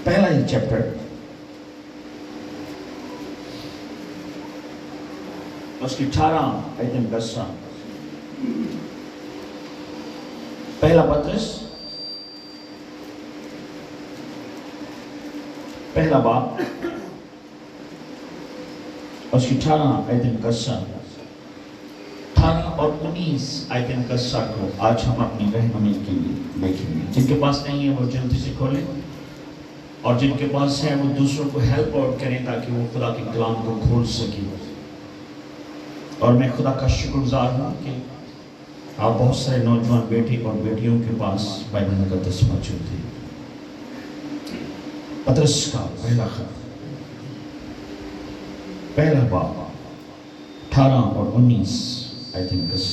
پہلا ہی چیپٹر اس کی 18 آیت 10. پہلا پطرس پہلا باب اس کی 18 آیت 10 18 اور 19 آیت 10 کو آج ہم اپنی رہنمائی کے لیے دیکھیں گے. جن کے پاس نہیں ہے وہ جلدی سے کھولیں، اور جن کے پاس ہے وہ دوسروں کو ہیلپ آؤٹ کریں تاکہ وہ خدا کے کلام کو کھول سکیں. اور میں خدا کا شکر گزار ہوں کہ آپ بہت سارے نوجوان بیٹے اور بیٹیوں کے پاس بائبل مقدس موجود ہے. پطرس کا پہلا خط پہلا باب 18 اور 19 آیت 10.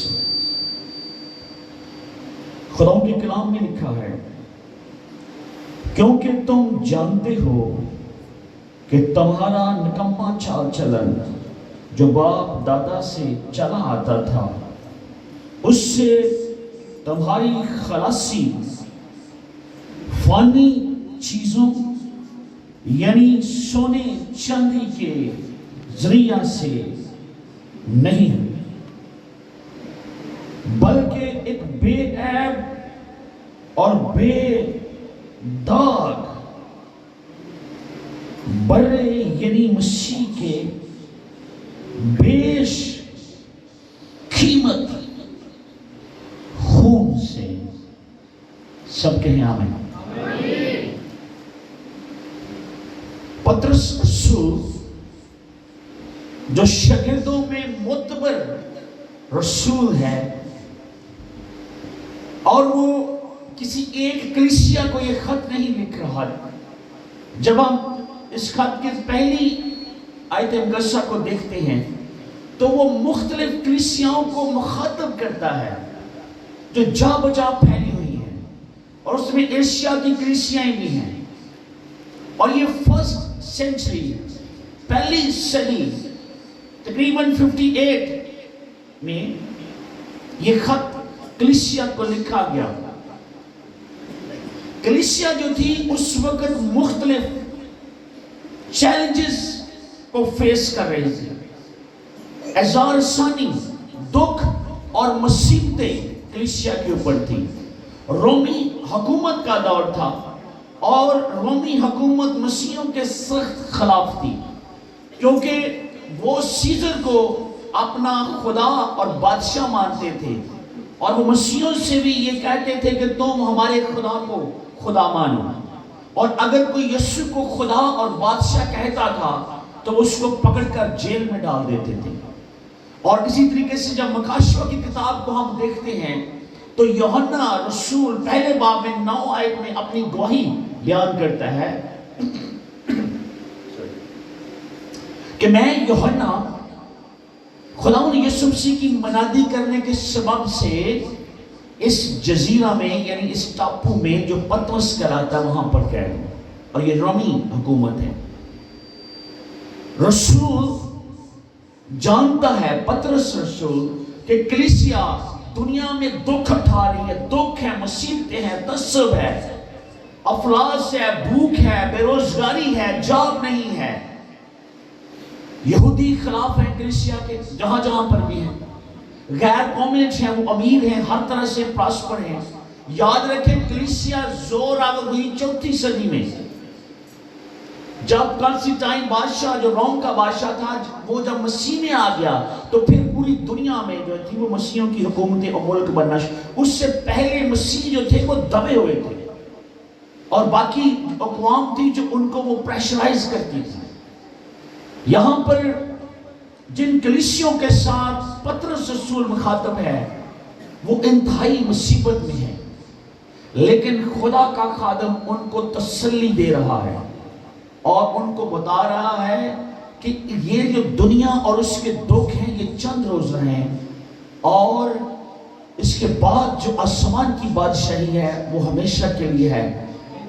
خدا کے کلام میں لکھا ہے، کیونکہ تم جانتے ہو کہ تمہارا نکما چال چلن جو باپ دادا سے چلا آتا تھا، اس سے تمہاری خلاصی فانی چیزوں یعنی سونے چاندی کے ذریعہ سے نہیں ہے، بلکہ ایک بے عیب اور بے داغ برے یعنی مسیح کے بیش قیمت خون سے. سب کہیں آمین. پطرس رسول جو شاگردوں میں معتبر رسول ہے، اور وہ کسی ایک کلیسیا کو یہ خط نہیں لکھ رہا. جب ہم اس خط کی پہلی آیت مقدسہ کو دیکھتے ہیں تو وہ مختلف کلیسیاؤں کو مخاطب کرتا ہے جو جا بجا پھیلی ہوئی ہیں، اور اس میں ایشیا کی کلیسیاں بھی ہیں. اور یہ فرسٹ سینچری، پہلی صدی تقریباً 58 میں یہ خط کلیسیا کو لکھا گیا. کلیسیا جو تھی اس وقت مختلف چیلنجز کو فیس کر رہی تھی. اعزار ثانی، دکھ اور مصیبتیں کلیسیا کے اوپر تھی. رومی حکومت کا دور تھا، اور رومی حکومت مسیحیوں کے سخت خلاف تھی، کیونکہ وہ سیزر کو اپنا خدا اور بادشاہ مانتے تھے، اور وہ مسیحیوں سے بھی یہ کہتے تھے کہ تم ہمارے خدا کو خدا مانو. اور اگر کوئی یسوع کو خدا اور بادشاہ کہتا تھا تو اس کو پکڑ کر جیل میں ڈال دیتے تھے. اور اسی طریقے سے جب مکاشفہ کی کتاب کو ہم دیکھتے ہیں تو یوحنا رسول پہلے باب میں 9 آیت میں اپنی گواہی بیان کرتا ہے کہ میں یوحنا خداوند یسوع مسیح کی منادی کرنے کے سبب سے اس جزیرہ میں یعنی اس ٹاپو میں جو پطرس کہلاتا ہے وہاں پر قید ہوں. اور یہ رومی حکومت ہے. رسول جانتا ہے، پطرس رسول، کہ کلیسیا دنیا میں دکھ اٹھا رہی ہے. دکھ ہے، مصیبتیں ہیں، تعصب ہے، افلاس ہے، بھوک ہے، بے روزگاری ہے، جاب نہیں ہے. یہودی خلاف ہیں کلیسیا کے جہاں جہاں پر بھی ہیں. غیر قومیت ہیں، وہ امیر ہیں، ہر طرح سے پراسپر ہیں. یاد رکھیں کلیسیا زور آور ہوئی 4تھی صدی میں، جب کانسٹنٹائن بادشاہ جو روم کا بادشاہ تھا وہ جب مسیح میں آ گیا تو پھر پوری دنیا میں جو تھی وہ مسیحیوں کی حکومتیں اور ملک بننا. اس سے پہلے مسیح جو تھے وہ دبے ہوئے تھے، اور باقی اقوام تھی جو ان کو وہ پریشرائز کرتی تھی. یہاں پر جن کلیسیوں کے ساتھ پطرس رسول مخاطب ہے وہ انتہائی مصیبت میں ہے، لیکن خدا کا خادم ان کو تسلی دے رہا ہے اور ان کو بتا رہا ہے کہ یہ جو دنیا اور اس کے دکھ ہیں یہ چند روز ہیں، اور اس کے بعد جو آسمان کی بادشاہی ہے وہ ہمیشہ کے لیے ہے.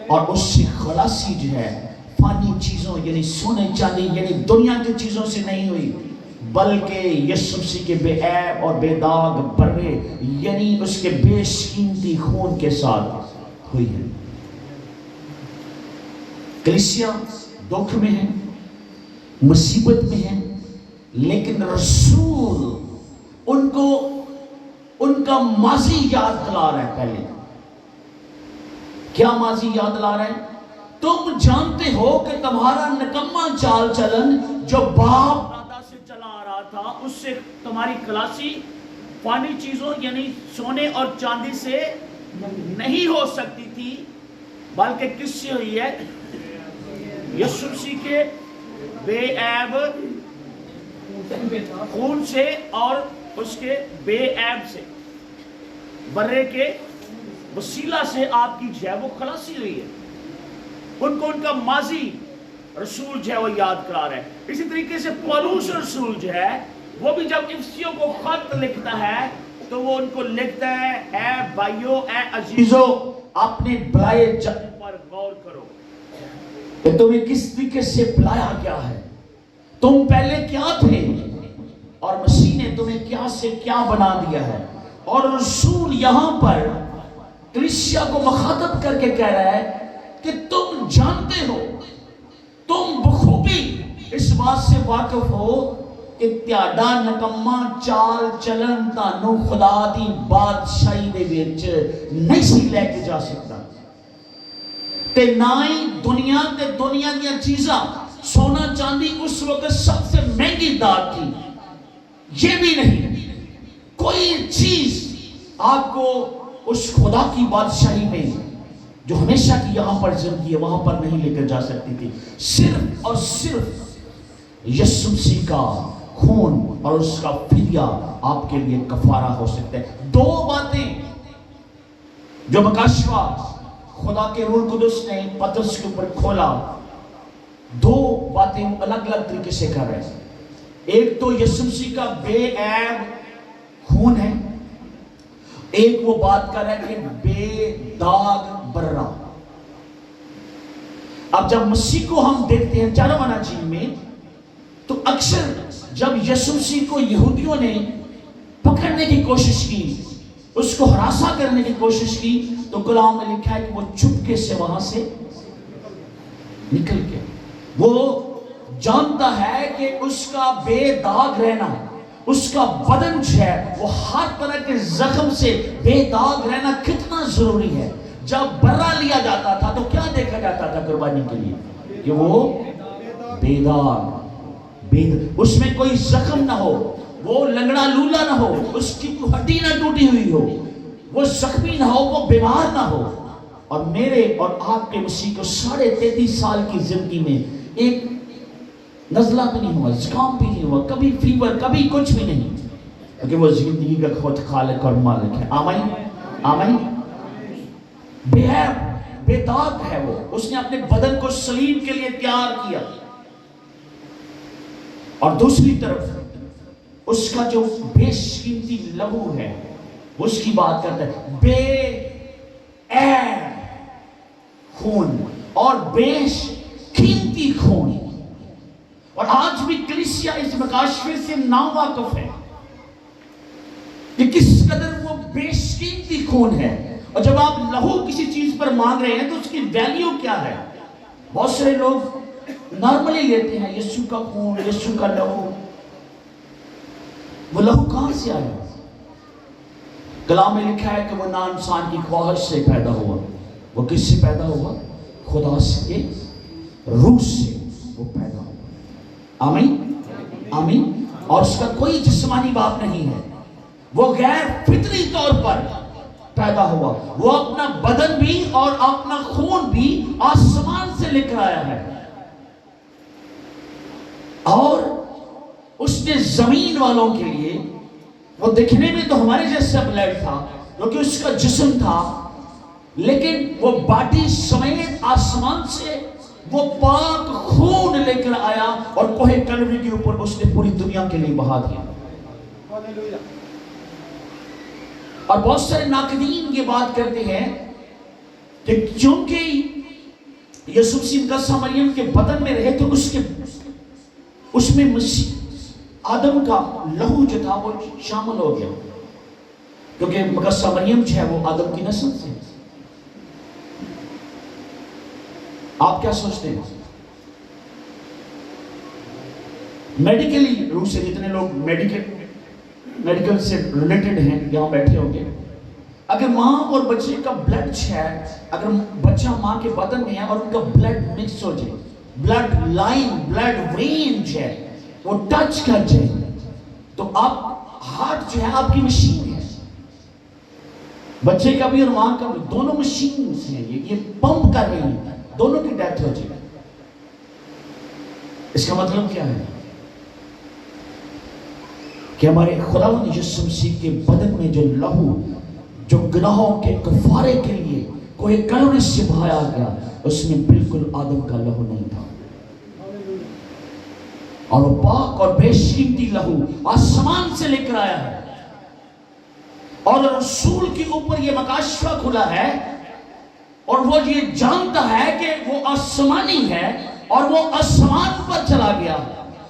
اور اس سے خلاصی جو ہے فانی چیزوں یعنی سونے چاندی یعنی دنیا کی چیزوں سے نہیں ہوئی، بلکہ یسوع مسیح کے بے عیب اور بے داغ برے یعنی اس کے بیش قیمتی خون کے ساتھ ہوئی ہے. کلیسیا دکھ میں ہے، مصیبت میں ہے، لیکن رسول ان کو ان کا ماضی یاد دلا رہا ہے. پہلے کیا ماضی یاد دلا رہا ہے؟ تم جانتے ہو کہ تمہارا نکما چال چلن جو باپ دادا سے چلا آ رہا تھا، اس سے تمہاری خلاصی فانی چیزوں یعنی سونے اور چاندی سے نہیں ہو سکتی تھی، بلکہ کس سے ہوئی ہے؟ یسوع مسیح کے بے عیب خون سے اور اس کے بے عیب سے برے کے وسیلہ سے آپ کی جو ہے وہ خلاصی ہوئی ہے. ان کو ان کا ماضی رسول جو ہے وہ یاد کرا رہا ہے. اسی طریقے سے پولوس رسول جو ہے وہ بھی جب افسیوں کو خط لکھتا ہے تو وہ ان کو لکھتا ہے، اے بھائیو، اے عزیزو، اپنے بلائے جانے پر غور کرو کہ تمہیں کس طریقے سے بلایا گیا ہے، تم پہلے کیا تھے اور مسیح نے تمہیں کیا سے کیا بنا دیا ہے. اور رسول یہاں پر کلیسیا کو مخاطب کر کے کہہ رہا ہے کہ تم جانتے ہو، تم بخوبی اس بات سے واقف ہو کہ تیاڈا نکما چال چلن تانوں خدا دی بادشاہی دے وچ نہیں سی لے کے جا سکتا، تے نہ ہی دنیا تے دنیا دیا چیزاں، سونا چاندی اس وقت سب سے مہنگی دار تھی. یہ بھی نہیں، کوئی چیز آپ کو اس خدا کی بادشاہی میں جو ہمیشہ کی یہاں پر زندگی ہے وہاں پر نہیں لے کر جا سکتی تھی. صرف اور صرف یسوع مسیح کا خون اور اس کا فدیہ آپ کے لیے کفارہ ہو سکتا ہے. دو باتیں جو مکاشفہ خدا کے روح القدس نے پترس کے اوپر کھولا، دو باتیں الگ الگ طریقے سے کر رہے ہیں. ایک تو یسوع مسیح کا بے عیب خون ہے، ایک وہ بات کر رہا ہے کہ بے داغ برہ. اب جب مسیح کو ہم دیکھتے ہیں چاروں اناجیل میں تو اکثر جب یسوع مسیح کو یہودیوں نے پکڑنے کی کوشش کی، اس کو ہراساں کرنے کی کوشش کی، تو کلام میں لکھا ہے کہ وہ چپکے سے وہاں سے نکل گیا. وہ جانتا ہے کہ اس کا بے داغ رہنا، اس کا بدن جو ہے وہ ہر طرح کے زخم سے بے داغ رہنا کتنا ضروری ہے. جب برہ لیا جاتا تھا تو کیا دیکھا جاتا تھا قربانی کے لیے؟ کہ وہ بے داغ، اس میں کوئی زخم نہ ہو، وہ لنگڑا لولا نہ ہو، اس کی ہڈی نہ ٹوٹی ہوئی ہو، وہ زخمی نہ ہو، وہ بیمار نہ ہو. اور میرے اور آپ کے مسیح کو 33.5 سال کی زندگی میں ایک نزلہ بھی نہیں ہوا، زکام بھی نہیں ہوا، کبھی فیور، کبھی کچھ بھی نہیں، کیونکہ وہ زندگی کا خود خالق اور مالک ہے. آمین آمین. بے عیب بے داغ ہے وہ، اس نے اپنے بدن کو صلیب کے لیے تیار کیا. اور دوسری طرف اس کا جو بیش قیمتی لہو ہے اس کی بات کرتا ہے، بے عیب خون اور بیش قیمتی خون. اور آج بھی کلیسیا اس مکاشفے سے ناواقف ہے کہ کس قدر وہ بیش قیمتی خون ہے. اور جب آپ لہو کسی چیز پر مانگ رہے ہیں تو اس کی ویلیو کیا ہے؟ بہت سارے لوگ نارملی لیتے ہیں یسوع کا خون، یسوع کا لہو. وہ لہو کہاں سے آیا؟ کلام میں لکھا ہے کہ وہ نہ انسان کی خواہش سے پیدا ہوا، وہ کس سے پیدا ہوا؟ خدا سے، روح سے وہ پیدا ہوا. آمین آمین. اور اس کا کوئی جسمانی باپ نہیں ہے، وہ غیر فطری طور پر پیدا ہوا. وہ اپنا بدن بھی اور اپنا خون بھی آسمان سے لے کر آیا ہے. اور اس نے زمین والوں کے لیے، وہ دیکھنے میں تو ہمارے جیسا بلیڈ تھا کیونکہ اس کا جسم تھا، لیکن وہ باڈی سمیت آسمان سے وہ پاک خون لے کر آیا اور کوہ کلوری کے اوپر اس نے پوری دنیا کے لیے بہا دیا. اور بہت سارے ناقدین یہ بات کرتے ہیں کہ کیونکہ یسوع مسیح مقدسہ مریم کے بدن میں رہے تو اس میں آدم کا لہو جو تھا وہ شامل ہو گیا، کیونکہ مقدسہ مریم جو ہے وہ آدم کی نسل سے. آپ کیا سوچتے ہیں؟ میڈیکلی روح سے جتنے لوگ میڈیکل سے ریلیٹڈ ہیں یہاں بیٹھے ہوں گے، اگر ماں اور بچے کا بلڈ ہے، اگر بچہ ماں کے بدن میں ہے اور ان کا بلڈ مکس ہو جائے، بلڈ لائن، بلڈ وین جو ہے وہ ٹچ کر جائے، تو آپ ہارٹ جو ہے آپ کی مشین ہے، بچے کا بھی اور ماں کا بھی، دونوں مشینز ہیں، یہ پمپ کر رہی ہیں، دونوں کی ڈیتھ ہو جائے. اس کا مطلب کیا ہے؟ کہ ہمارے خداوند یسوع مسیح کے بدن میں جو لہو، جو گناہوں کے کفارے کے لیے کوئی کلوری سے بہایا گیا، اس میں بالکل آدم کا لہو نہیں تھا، اور وہ پاک اور بے قیمتی لہو آسمان سے لے کر آیا ہے. اور رسول کے اوپر یہ مکاشفہ کھلا ہے، اور وہ یہ جانتا ہے کہ وہ آسمانی ہے، اور وہ آسمان پر چلا گیا،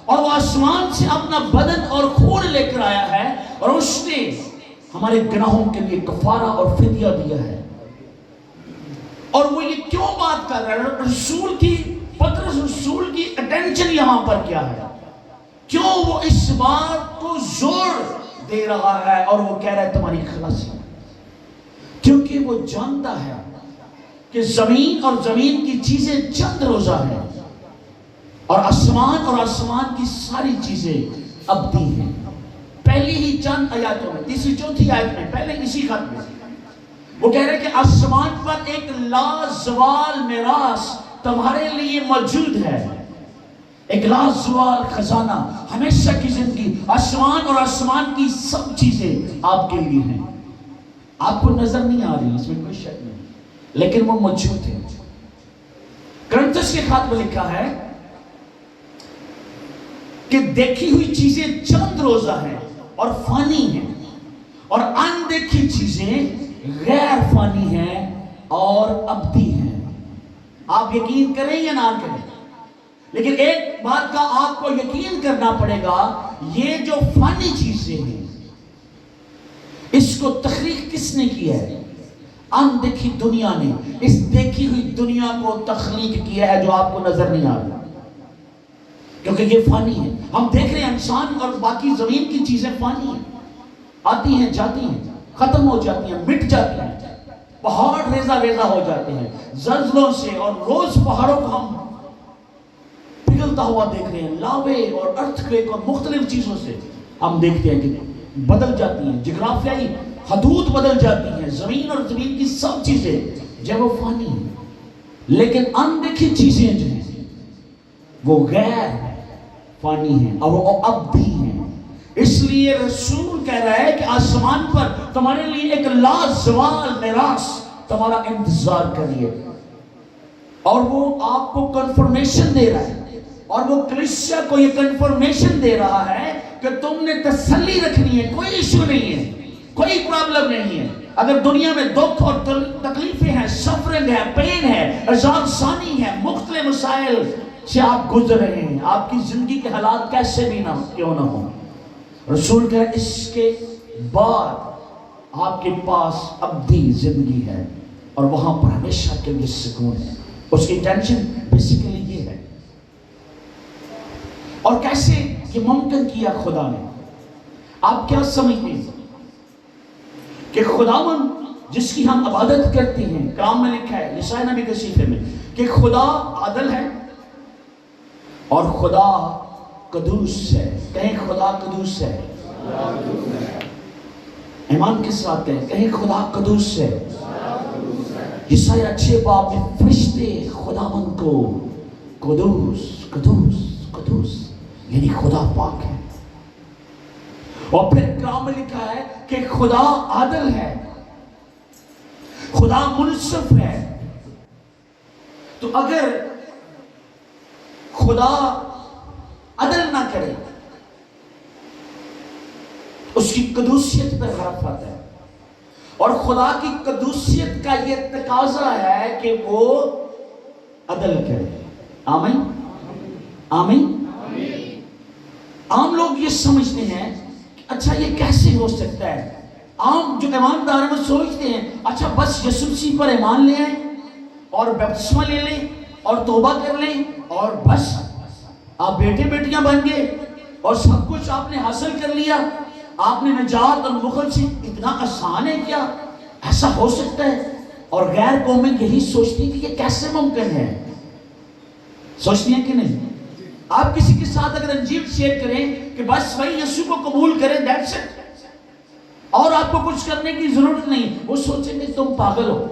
اور وہ آسمان سے اپنا بدن اور خون لے کر آیا ہے، اور اس نے ہمارے گناہوں کے لیے کفارہ اور فدیہ دیا ہے. اور وہ یہ کیوں بات کر رہا ہے؟ پطرس رسول کی اٹینشن یہاں پر کیا ہے؟ کیوں وہ اس بات کو زور دے رہا ہے اور وہ کہہ رہا ہے تمہاری خلاصی؟ کیونکہ وہ جانتا ہے کہ زمین اور زمین کی چیزیں چند روزہ ہیں، اور آسمان کی ساری چیزیں ابدی ہیں. پہلی ہی چند آیاتوں میں، تیسری چوتھی آیت میں، پہلے اسی خط میں وہ کہہ رہے کہ آسمان پر ایک لازوال میراث تمہارے لیے موجود ہے، ایک لازوال خزانہ، ہمیشہ کی زندگی، آسمان اور آسمان کی سب چیزیں آپ کے لیے ہیں. آپ کو نظر نہیں آ رہی، اس میں کوئی شک نہیں، لیکن وہ موجود ہے. کرنتھس کے خط میں لکھا ہے کہ دیکھی ہوئی چیزیں چند روزہ ہیں اور فانی ہیں، اور اندیکھی چیزیں غیر فانی ہیں اور ابدی ہیں. آپ یقین کریں یا نہ کریں، لیکن ایک بات کا آپ کو یقین کرنا پڑے گا، یہ جو فانی چیزیں ہیں اس کو تخلیق کس نے کی ہے؟ اندیکھی دنیا نے. اس دیکھی ہوئی دنیا کو تخلیق کیا ہے جو آپ کو نظر نہیں آ رہا، کیونکہ یہ فانی ہے. ہم دیکھ رہے ہیں انسان اور باقی زمین کی چیزیں فانی ہیں، آتی ہیں جاتی ہیں، ختم ہو جاتی ہیں، مٹ جاتی ہیں، پہاڑ ریزہ ریزہ ہو جاتے ہیں زلزلوں سے، اور روز پہاڑوں کو ہم پگھلتا ہوا دیکھ رہے ہیں، لاوے اور ارتھکویک اور مختلف چیزوں سے ہم دیکھتے ہیں کہ بدل جاتی ہیں، جغرافیائی حدود بدل جاتی ہیں، زمین اور زمین کی سب چیزیں جب وہ فانی ہیں. لیکن اندیکھی چیزیں جو ہیں وہ غیر فانی ہیں اور وہ ابدی ہیں. اس لیے رسول کہہ رہا ہے کہ آسمان پر تمہارے لیے ایک لازوال میراث تمہارا انتظار کریے. اور وہ آپ کو کنفرمیشن دے رہا ہے، اور وہ کلیسیا کو یہ کنفرمیشن دے رہا ہے کہ تم نے تسلی رکھنی ہے، کوئی ایشو نہیں ہے، کوئی پرابلم نہیں ہے. اگر دنیا میں دکھ اور تکلیفیں ہیں، سفرنگ ہے، پین ہے، عذاب ثانی ہے، مختلف مسائل سے آپ گزر رہے ہیں، آپ کی زندگی کے حالات کیسے بھی نہ کیوں نہ ہوں، رسول کہہ اس کے بعد آپ کے پاس ابدی زندگی ہے، اور وہاں پر ہمیشہ کے لیے سکون ہے. اس کی ٹینشن بیسیکلی یہ ہے. اور کیسے یہ ممکن کیا خدا نے؟ آپ کیا سمجھتے ہیں کہ خداوند جس کی ہم عبادت کرتے ہیں، کلام میں لکھا ہے یسایا نبی کے صحیفے میں کہ خدا عادل ہے اور خدا قدوس ہے. کہیں خدا قدوس ہے، ایمان کے ساتھ ہے، کہیں خدا قدوس ہے. یسایا 6 باب میں فرشتے خداوند کو قدوس قدوس قدوس یعنی خدا پاک ہے. اور پھر کلام میں لکھا ہے کہ خدا عادل ہے، خدا منصف ہے. تو اگر خدا عدل نہ کرے اس کی قدوسیت پر حرف آتا ہے، اور خدا کی قدوسیت کا یہ تقاضا ہے کہ وہ عدل کرے. آمین آمین. عام لوگ یہ سمجھتے ہیں کہ اچھا یہ کیسے ہو سکتا ہے. عام جو ایماندار ہیں وہ سوچتے ہیں اچھا بس یسوع مسیح پر ایمان لے آئیں اور بپتسمہ لے لیں اور توبہ کر لیں اور بس آپ بیٹے بیٹیاں بن گئے اور سب کچھ آپ نے حاصل کر لیا، آپ نے نجات اور مخلصی؟ اتنا آسان ہے کیا؟ ایسا ہو سکتا ہے؟ اور غیر قومیں یہی سوچتی کہ یہ کیسے ممکن ہے؟ سوچتی ہیں کہ نہیں؟ آپ کسی کے ساتھ اگر انجیل شیئر کریں کہ بس بھائی یسوع کو قبول کریں دیٹس اٹ، اور آپ کو کچھ کرنے کی ضرورت نہیں، وہ سوچیں گے تم پاگل ہو،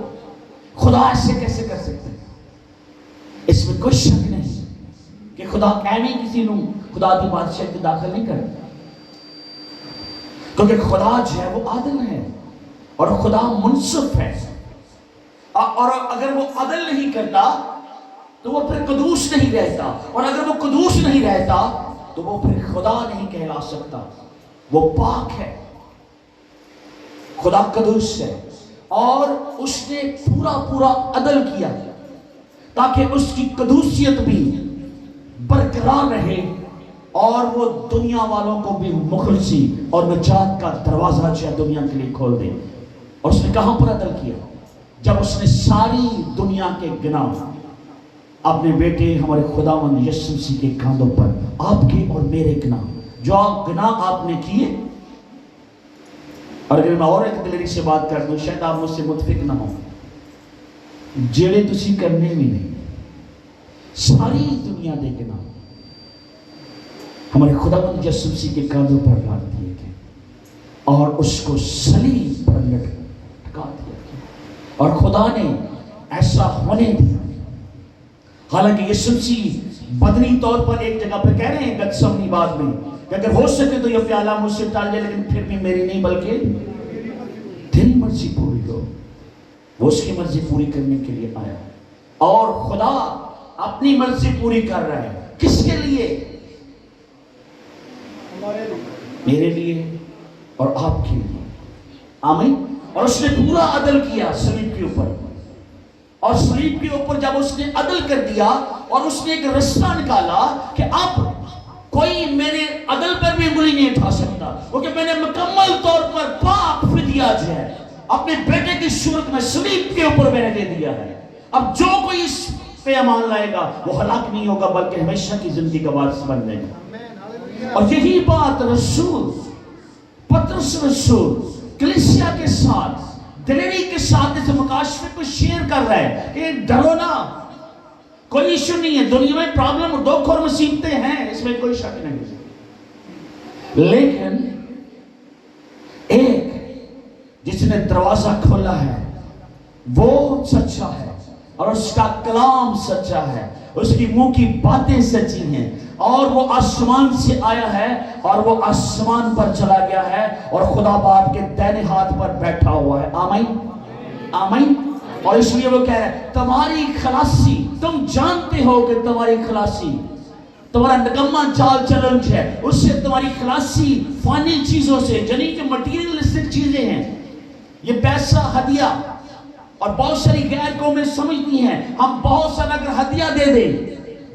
خدا ایسے کیسے کر سکتے ہیں؟ اس میں کوئی شک نہیں کہ خدا ایویں کسی نو خدا کی بادشاہت میں داخل نہیں کرتا، کیونکہ خدا جو ہے وہ عادل ہے اور خدا منصف ہے، اور اگر وہ عدل نہیں کرتا تو وہ پھر قدوس نہیں رہتا، اور اگر وہ قدوس نہیں رہتا تو وہ پھر خدا نہیں کہلا سکتا، وہ پاک ہے، خدا قدوس ہے، اور اس نے پورا عدل کیا تاکہ اس کی قدوسیت بھی برقرار رہے اور وہ دنیا والوں کو بھی مخلصی اور نجات کا دروازہ جو ہے دنیا کے لیے کھول دے۔ اور اس نے کہاں پر عدل کیا؟ جب اس نے ساری دنیا کے گناہ اپنے بیٹے ہمارے خداوند یسوع مسیح کے کاندھوں پر، آپ کے اور میرے گناہ، جو گناہ آپ نے کیے، اور اگر میں اور ایک دلیری سے بات کر دوں، شاید آپ مجھ سے متفق نہ ہوں، جیڑے تسی کرنے بھی نہیں، ساری دنیا دے گناہ ہمارے خداوند یسوع مسیح کے کاندھوں پر ڈال دیے گئے اور اس کو صلیب پر لٹکا دیا گیا، اور خدا نے ایسا ہونے دیا۔ حالانکہ یسوع مسیح بدنی طور پر ایک جگہ پہ کہہ رہے ہیں گتسمنی بات میں کہ اگر ہو سکے تو یہ پیالہ مجھ سے ٹال جائے، لیکن پھر بھی میری نہیں بلکہ تیری مرضی پوری ہو۔ وہ اس کی مرضی پوری کرنے کے لیے آیا، اور خدا اپنی مرضی پوری کر رہا ہے۔ کس کے لیے؟ میرے لیے اور آپ کے لیے، آمین۔ اور اس نے پورا عدل کیا صلیب کے اوپر، اور صلیب کے اوپر جب اس نے عدل کر دیا اور اس نے ایک رستہ نکالا کہ اب کوئی میرے عدل پر بھی انگلی نہیں اٹھا سکتا، کیونکہ میں نے مکمل طور پر پاک فدیہ جو ہے اپنے بیٹے کی صورت میں صلیب کے اوپر میں نے دے دیا ہے۔ اب جو کوئی اس پہ ایمان لائے گا وہ ہلاک نہیں ہوگا بلکہ ہمیشہ کی زندگی کا وارث بن جائے گا۔ اور یہی بات رسول پطرس رسول کلیسیا کے ساتھ دلیری کے ساتھ اس مکاشفے کو شیئر کر رہا ہے کہ ڈرو نہ، کوئی ایشو نہیں ہے، دنیا میں پرابلم دکھ اور مصیبتیں ہیں، اس میں کوئی شک نہیں، لیکن ایک جس نے دروازہ کھولا ہے وہ سچا ہے اور اس کا کلام سچا ہے، اس کی منہ کی باتیں سچی ہیں، اور وہ آسمان سے آیا ہے اور وہ آسمان پر چلا گیا ہے اور خدا باپ کے دائیں ہاتھ پر بیٹھا ہوا ہے۔ آمین آمین۔ اور اس لیے وہ کہہ رہا ہے تمہاری خلاصی، تم جانتے ہو کہ تمہاری خلاصی، تمہارا نکمہ چال چلن ہے، اس سے تمہاری خلاصی فانی چیزوں سے، جنہی کہ مٹیریلسٹک چیزیں ہیں، یہ پیسہ، ہدیہ، اور بہت ساری غیر قومیں سمجھتی ہیں ہم بہت سارا اگر ہدیہ دے دیں،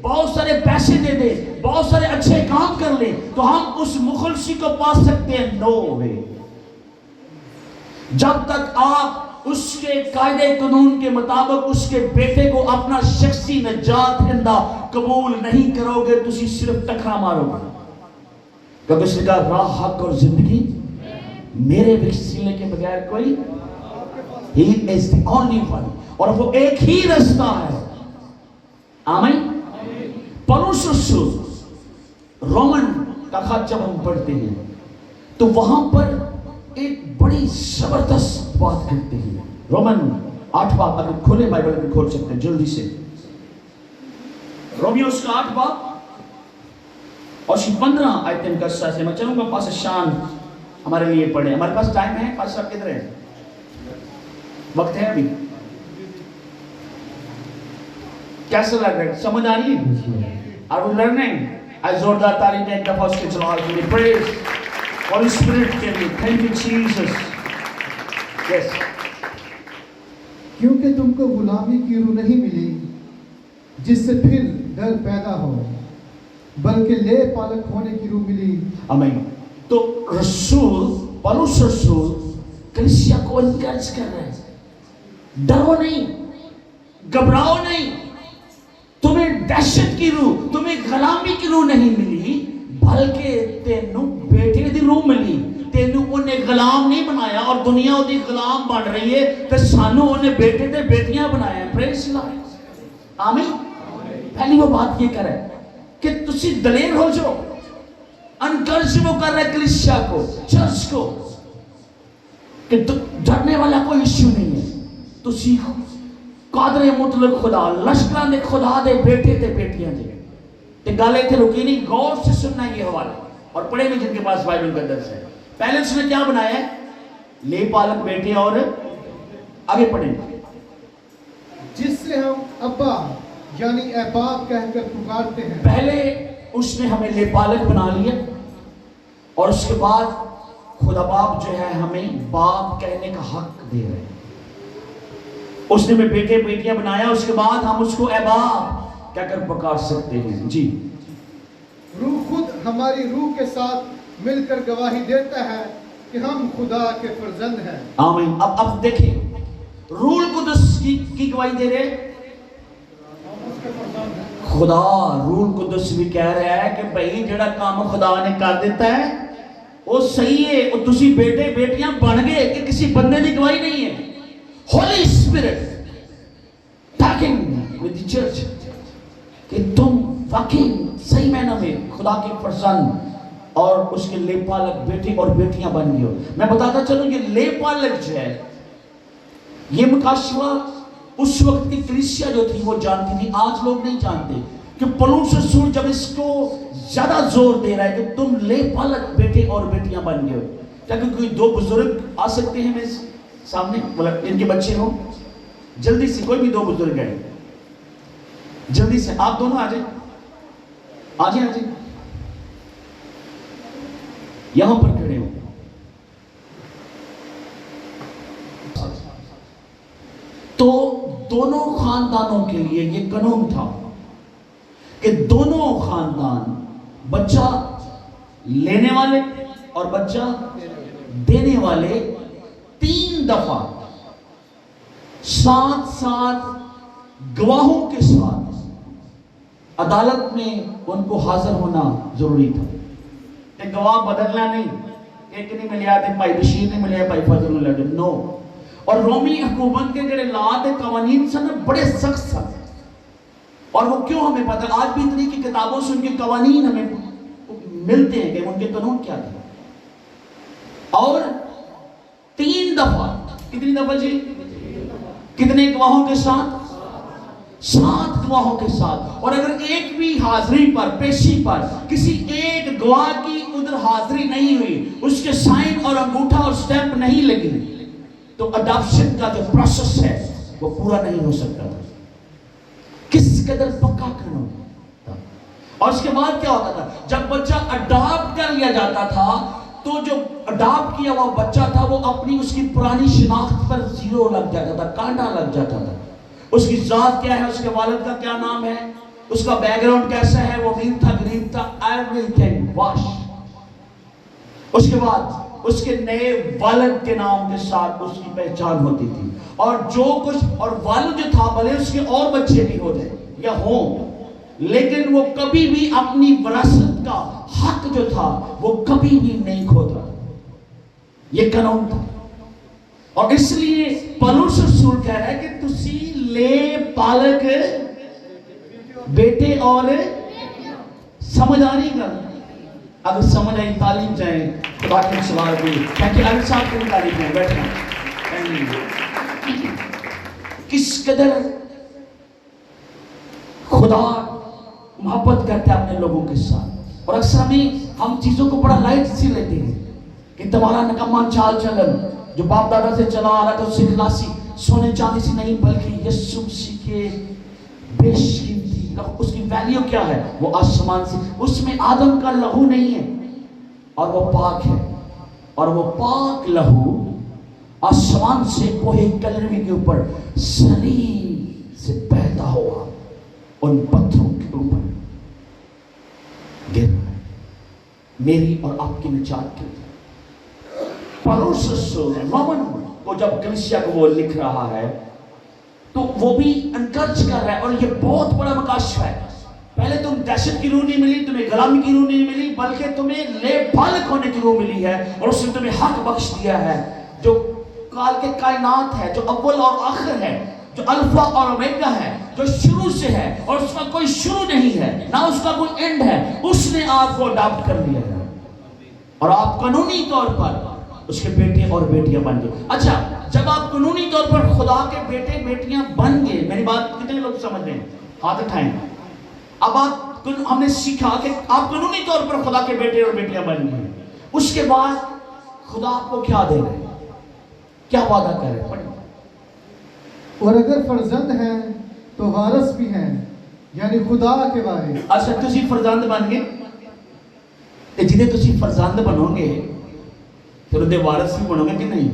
بہت سارے پیسے دے دیں، بہت سارے اچھے کام کر لیں تو ہم اس مخلصی کو پا سکتے ہیں۔ نو وے۔ جب تک آپ اس کے قاعدے قانون کے مطابق اس کے بیٹے کو اپنا شخصی نجات دہندہ قبول نہیں کرو گے، تسی صرف ٹکرا مارو گے، کیونکہ اس نے کہا راہ، حق اور زندگی میرے وسیلے کے بغیر کوئی، He is the only one، اور وہ ایک ہی رستہ ہے۔ آمین۔ پولس رسول رومن کا خط جب ہم پڑھتے ہیں تو وہاں پر ایک بڑی زبردست بات کرتے ہیں۔ رومن 8 باب، اگر کھولیں بائبل میں کھول سکتے ہیں جلدی سے، رومیوز کا 8 باب اور 15 آیتیں کا حصہ سے میں چلوں گا۔ پاس شان ہمارے لیے پڑھیں، ہمارے پاس ٹائم ہے؟ پاس صاحب کدھر ہے؟ وقت ہے ابھی؟ کیسا لگ رہا ہے؟ سمجھ آ رہی ہے؟ Are we learning؟ آج زوردار تعلیم دیں، ایک دفعہ اس کے چلاؤ کے لیے praise Holy Spirit کے لیے thank you Jesus۔ Yes۔ کیونکہ تم کو غلامی کی روح نہیں ملی جس سے پھر ڈر پیدا ہو، بلکہ لے پالک ہونے کی روح ملی۔ آمین۔ تو رسول پولس رسول کلیسیا کو انکریج کر رہے ہیں، ڈرو نہیں، گھبراؤ نہیں، تمہیں دہشت کی روح، تمہیں غلامی کی روح نہیں ملی، بلکہ تینوں بیٹے دی روح ملی. تینوں انہیں غلام نہیں بنایا اور دنیا دی غلام بن رہی ہے، تو سانوں انہیں بیٹے تے بیٹیاں بنایا. پریز اللہ. آمین. پہلی وہ بات یہ کرے کہ تسی دلیر ہو جو. انکرج وہ کر رہے کلیسیا کو، چرچ کو، کہ ڈرنے والا کوئی ایشو نہیں ہے. تسی قادر مطلق خدا، لشکران دے خدا دے بیٹے تے بیٹیاں دے. تے گالے تھے رکی نہیں، غور سے سننا یہ حوالہ اور پڑھے میں جن کے پاس بائبل کا درس ہے. پہلے اس نے کیا بنایا ہے؟ لے پالک بیٹے. اور آگے پڑھیں. جس سے ہم ابا یعنی اے باپ کہہ کر پکارتے ہیں. پہلے اس نے ہمیں لے پالک بنا لیا اور اس کے بعد خدا باپ جو ہے ہمیں باپ کہنے کا حق دے رہے ہیں. اس نے ہمیں بیٹے بیٹیاں بنایا، اس کے بعد ہم اس کو اے باپ کہہ کر پکار سکتے ہیں. جی. روح خود ہماری روح کے ساتھ مل کر گواہی دیتا ہے کہ ہم خدا کے فرزند ہیں. آمین. اب دیکھیں روح القدس کی گواہی دے رہے. خدا روح القدس بھی کہہ رہا ہے کہ بھئی جڑا کام خدا نے کر دیتا ہے وہ صحیح ہے. اور تسی بیٹے بیٹیاں بن گئے کہ کسی بندے کی گواہی نہیں ہے. Holy spirit talking with the church کہ تم واقعی صحیح معنی میں خدا کے فرزند اور اس کے لے پالک بیٹے اور بیٹیاں بن گئے ہو. میں بتاتا چلوں یہ لے پالک جو ہے یہ مکاشفہ اس وقت کی کلیسیا جو تھی وہ جانتی تھی. آج لوگ نہیں جانتے کہ پولس رسول جب اس کو زیادہ زور دے رہا ہے کہ تم لے پالک بیٹے اور بیٹیاں بن گئے ہو. کیا کوئی دو بزرگ آ سکتے ہیں میرے سامنے ان کے بچے ہوں؟ جلدی سے کوئی بھی دو بزرگ ہیں جلدی سے آپ دونوں آ جائیں. آ جائیں آ جائیں یہاں پر کھڑے ہو. تو دونوں خاندانوں کے لیے یہ قانون تھا کہ دونوں خاندان بچہ لینے والے اور بچہ دینے والے 3 دفعہ ساتھ گواہوں کے ساتھ عدالت میں ان کو حاضر ہونا ضروری تھا. کہ گواہ بدلنا نہیں، ایک نہیں ملیا تھے بھائی بشیر نہیں ملیا بھائی فضل اللہ جو نو. اور رومی حکومت کے جڑے لاء قوانین سن بڑے سخت سن. اور وہ کیوں ہمیں پتہ آج بھی اتنی کی کتابوں سے ان کے قوانین ہمیں ملتے ہیں کہ ان کے قانون کیا تھے. اور 3 دفعہ کتنی دفعہ جی؟ کتنے گواہوں کے ساتھ؟ 7 گواہوں کے ساتھ. اور اگر ایک بھی حاضری پر پیشی پر کسی ایک گواہ کی ادھر حاضری نہیں ہوئی، اس کے سائن اور انگوٹھا اور سٹیمپ نہیں لگی، تو اڈاپشن کا جو پروسیس ہے وہ پورا نہیں ہو سکتا تھا. کس قدر پکا قانون تھا. اور اس کے بعد کیا ہوتا تھا جب بچہ اڈاپٹ کر لیا جاتا تھا تو جو اڈاپٹ کیا ہوا بچہ تھا وہ اپنی اس کی پرانی شناخت پر زیرو لگ جاتا تھا، کانٹا لگ جاتا تھا. اس کی ذات کیا ہے، اس کے والد کا کیا نام ہے، اس کا بیک گراؤنڈ کیسا ہے، وہ امیر تھا غریب تھا، ایوری تھنگ واش. اس کے بعد اس کے نئے والد کے نام کے ساتھ اس کی پہچان ہوتی تھی. اور جو کچھ اور والد جو تھا بھلے اس کے اور بچے بھی ہو جائے یا ہوں، لیکن وہ کبھی بھی اپنی وراثت کا حق جو تھا وہ کبھی بھی نہیں کھوتا. یہ قانون تھا. اور اس لیے پولس رسول کہہ رہا ہے کہ تسی لے پالک بیٹے اور سمجھ آ رہی گا. اگر سمجھ آئی تعلیم جائیں تو باقی سوال بھی کہ علی صاحب کی تعلیم ہے بیٹھنا. کس قدر خدا محبت کرتا ہے اپنے لوگوں کے ساتھ. اور اکثر ہم چیزوں کو بڑا لائٹ سے لیتے ہیں کہ تمہارا نکمہ چال چلن جو باپ دادا سے چلا آ رہا تھا اس سے خلاصی سونے چاندی سے نہیں بلکہ یسوع مسیح کے بیش قیمتی اس کی ویلیو کیا ہے، وہ آسمان سے. اس میں آدم کا لہو نہیں ہے اور وہ پاک ہے. اور وہ پاک لہو آسمان سے کوہ کلمی کے اوپر سلیم سے بہتا ہوا ان پتھروں کے اوپر گر رہا ہے میری اور آپ کی نجات کے لیے. پولس رسول رومن کو جب کلیسیا کو وہ لکھ رہا ہے تو وہ بھی انکرج کر رہا ہے. اور یہ بہت بڑا مکاشفہ ہے. پہلے تم دہشت کی روح نہیں ملی, تمہیں غلامی کی روح نہیں ملی, بلکہ تمہیں لے بالغ ہونے کی روح ملی ہے, اور اس نے تمہیں حق بخش دیا ہے, جو کال کے کائنات ہے, جو اول اور آخر ہے, جو الفا اور اومیگا ہے, جو شروع سے ہے اور اس کا کوئی شروع نہیں ہے, نہ اس کا کوئی اینڈ ہے. اس نے آپ کو اڈاپٹ کر لیا ہے اور آپ قانونی طور پر اس کے بیٹے اور بیٹیاں بن گئے. اچھا, جب آپ قانونی طور پر خدا کے بیٹے بیٹیاں بن گئے, میری بات کتنے لوگ سمجھ رہے ہیں؟ ہاتھ اٹھائیں. اب آپ, ہم نے سیکھا کہ آپ قانونی طور پر خدا کے بیٹے اور بیٹیاں بن گئے. اس کے بعد خدا آپ کو کیا دے رہے ہیں, کیا وعدہ کر رہے ہیں؟ پڑھیں. اور اگر فرزند ہیں تو وارث بھی ہیں, یعنی خدا کے وارث. اچھا, تسی فرزند بن گئے تے جدے تسی فرزند بنو گے پھر اودے وارث بھی بنو گے کہ نہیں؟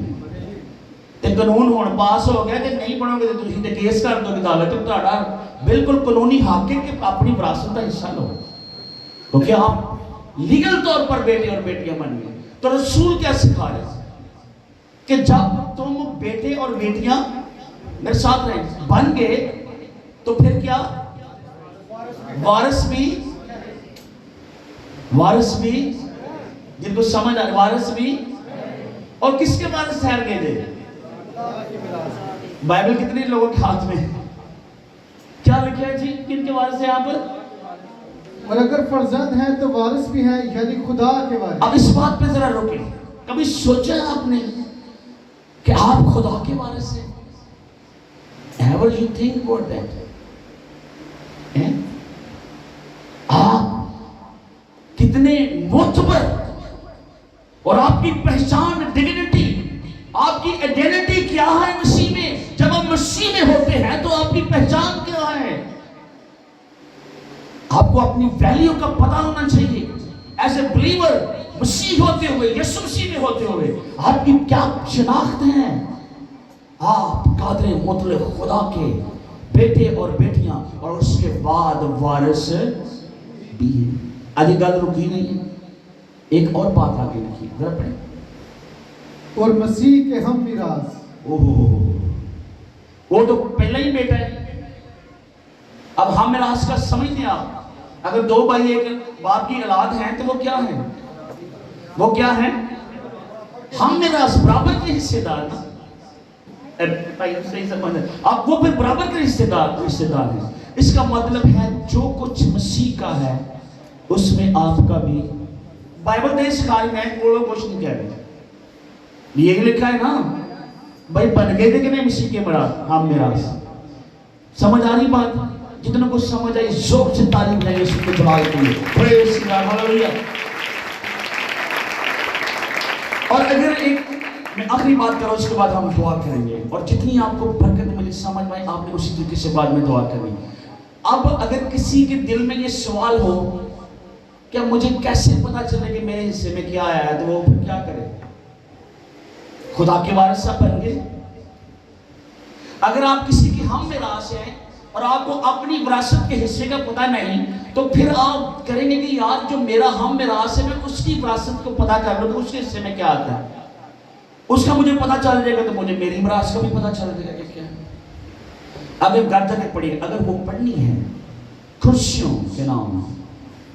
تے قانون ہون پاس ہو گیا کہ نہیں بنو گے تے تسی تے کیس کر دو گے عدالت تے تہاڈا بالکل قانونی حق ہے کہ اپنی وراثت کا حصہ لو, کیونکہ آپ لیگل طور پر بیٹے اور بیٹیاں بن گئے. تو رسول کیا سکھا رہے ہیں کہ جب تم بیٹے اور بیٹیاں میرے ساتھ رہیں بن گئے تو پھر کیا؟ وارث بھی, جن کو سمجھ آ رہا, وارث بھی. اور کس کے وارث ٹھہر گئے تھے؟ بائبل کتنے لوگوں کے ہاتھ میں کیا لکھا ہے جی, کن کے وارث ہیں یہاں پر؟ اور اگر فرزند ہیں تو وارث بھی ہیں, یعنی خدا کے وارث. اب اس بات پہ ذرا رکیں. کبھی سوچا آپ نے کہ آپ خدا کے وارث ہیں؟ Ever you think about that? آپ کتنے معتبر, اور آپ کی پہچان, ڈگنیٹی, آپ کی ایڈینٹی کیا ہے مسیح میں. جب آپ مسیح میں ہوتے ہیں تو آپ کی پہچان کیا ہے؟ آپ کو اپنی ویلیو کا پتہ ہونا چاہیے. ایز اے بلیور, مسیح ہوتے ہوئے, یسوع مسیح میں ہوتے ہوئے آپ کی کیا شناخت ہے؟ آپ قادر مطلق خدا کے بیٹے اور بیٹیاں, اور اس کے بعد وارث بھی ہیں. آج یہ گل رکی نہیں ہے, ایک اور بات آگے لکھی, ذرا پڑھیں. اور مسیح کے ہم میراث. وہ تو پہلا ہی بیٹا ہے. اب ہم میراث کا سمجھتے ہیں آپ, اگر دو بھائی ایک باپ کی اولاد ہیں تو وہ کیا ہیں؟ وہ کیا ہیں؟ ہم میراث, برابر کے حصے دار نا. اب وہ پھر برابر کے حصے دار ہیں. اس کا مطلب ہے جو کچھ مسیح کا ہے اس میں آپ کا بھی. بائبل نہیں سکھا رہی, میں کوئی کچھ نہیں کہہ رہی, یہی لکھا ہے نا بھائی, بن گئے تھے کہ نہیں مسیح کے مراد ہم میراث. سمجھ آ رہی بات؟ جتنا کچھ سمجھ آئی ذوق سے تعریف ہے یسوع کے جلال کے لیے. پریز گاڈ, ہاللویا. اور اگر ایک میں آخری بات کروں, اس کے بعد ہم دعا کریں گے, اور جتنی آپ کو برکت ملی سمجھ میں آپ نے اسی طریقے سے بعد میں دعا کرنی. اب اگر کسی کے دل میں یہ سوال ہو کہ مجھے کیسے پتا چلے کہ میرے حصے میں کیا آیا ہے, تو وہ پھر کیا کرے؟ خدا کے وارث صاحب بن گئے. اگر آپ کسی کی ہم میراث ہیں اور آپ کو اپنی وراثت کے حصے کا پتہ نہیں, تو پھر آپ کریں گے کہ یار جو میرا ہم میراث ہے میں اس کی وراثت کو پتہ کر لوں کہ اس کے حصے میں کیا آتا ہے. اس کا مجھے پتہ چل جائے گا تو مجھے میری میراث کا بھی پتہ چل جائے گا کہ کیا ہے. اگر گھر جا کے پڑھیے, اگر وہ پڑھنی ہے کرسیوں کے نام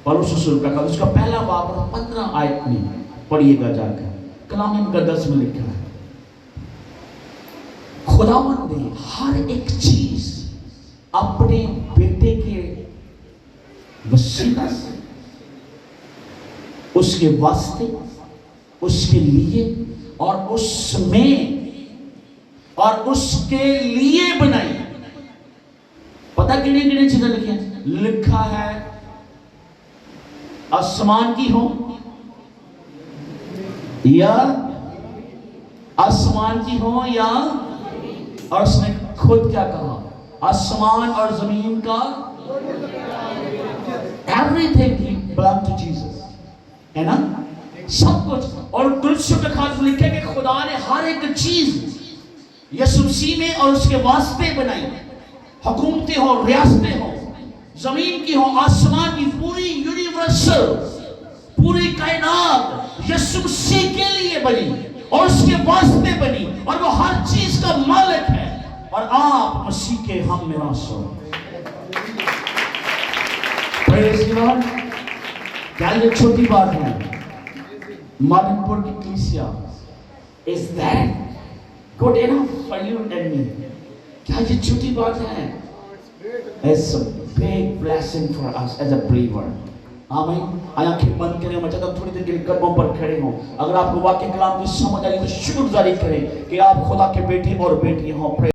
پولس رسول کا, اس کا پہلا باب 15 آیت میں پڑھیے گا جا کر, کلام مقدس میں لکھا ہے خداوند نے ہر ایک چیز اپنے بیٹے کے وسیلہ سے, اس کے واسطے, اس کے لیے اور اس میں اور اس کے لیے بنائی. پتہ کتنی چیزیں لکھی ہیں؟ لکھا ہے آسمان کی ہو یا آسمان کی ہو یا, اور اس نے خود کیا کہا, آسمان اور زمین کا everything belong to Jesus, ہے نا, سب کچھ. اور کلسیوں کے خاص لکھے کہ خدا نے ہر ایک چیز یسوع مسیح میں اور اس کے واسطے بنائی. حکومتیں ہو, ریاستیں ہو, زمین کی ہو, آسمان کی, پوری یونیورسل, پوری کائنات یسوع مسیح کے لیے بنی اور اس کے واسطے بنی, اور وہ ہر چیز کا مالک ہے. اور آپ مسیح کے ہم میراث ہو. پریز گاڈ. کیا یہ چھوٹی بات ہے؟ مادن پور کی کلیسیا is that good enough for you and me? کیا یہ چھوٹی بات ہے؟ It's a big blessing for us as a believer. آمین. آنکھیں بند کریں. میں چاہتا ہوں تھوڑی دیر کے لیے قدموں پر کھڑے ہوں. اگر آپ کو واقعی کلام کی سمجھ آئی تو شکر گزاری کریں کہ آپ خدا کے بیٹے اور بیٹی ہوں.